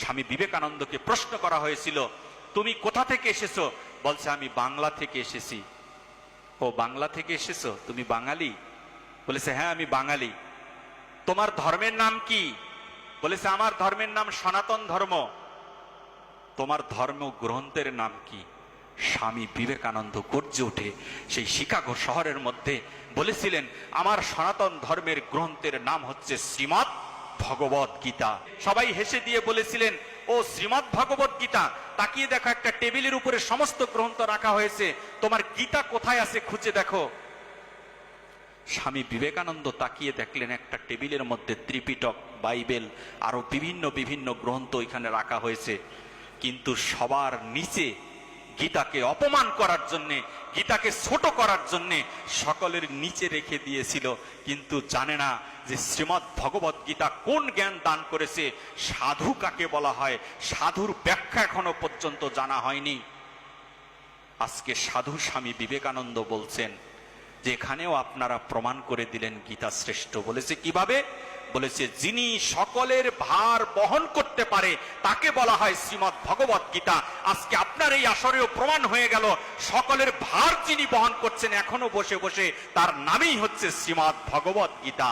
স্বামী বিবেকানন্দকে প্রশ্ন করা হয়েছিল, তুমি কোথা থেকে এসেছো? বলছে, আমি বাংলা থেকে এসেছি। ও বাংলা থেকে এসেছো, তুমি বাঙালি? বলেছে, হ্যাঁ আমি বাঙালি। তোমার ধর্মের নাম কি? বলেছে, আমার ধর্মের নাম সনাতন ধর্ম। তোমার ধর্ম গ্রন্থের নাম কি? স্বামী বিবেকানন্দ গর্জে ওঠে সেই শিকাগো শহরের মধ্যে বলেছিলেন, আমার সনাতন ধর্মের গ্রন্থের নাম হচ্ছে শ্রীমদ্ ভগবত গীতা। সবাই হেসে দিয়ে বলেছিলেন, ও শ্রীমদ্ ভগবত গীতা, তাকিয়ে দেখো একটা টেবিলের উপরে সমস্ত গ্রন্থ রাখা হয়েছে, তোমার গীতা কোথায় আছে খুঁজে দেখো। স্বামী বিবেকানন্দ তাকিয়ে দেখলেন একটা টেবিলের মধ্যে ত্রিপিটক, বাইবেল, আরো বিভিন্ন বিভিন্ন গ্রন্থ এখানে রাখা হয়েছে, কিন্তু সবার নিচে গীতাকে অপমান করার জন্যে, গীতাকে ছোট করার জন্যে সকলের নিচে রেখে দিয়েছিল। কিন্তু জানে না যে শ্রীমদ্ ভগবত গীতা কোন জ্ঞান দান করেছে, সাধু কাকে বলা হয়, সাধুর ব্যাখ্যা এখনো পর্যন্ত জানা হয়নি। আজকে সাধু স্বামী বিবেকানন্দ বলছেন যে এখানেও আপনারা প্রমাণ করে দিলেন গীতা শ্রেষ্ঠ। বলেছে কিভাবে? বলেছে, যিনি সকলের ভার বহন করতে পারে তাকে বলা হয় শ্রীমদ্ ভগবত গীতা। আজকে আপনার এই আসরেও প্রমাণ হয়ে গেল, সকলের ভার যিনি বহন করছেন এখনো বসে বসে, তার নামই হচ্ছে শ্রীমদ্ ভগবত গীতা।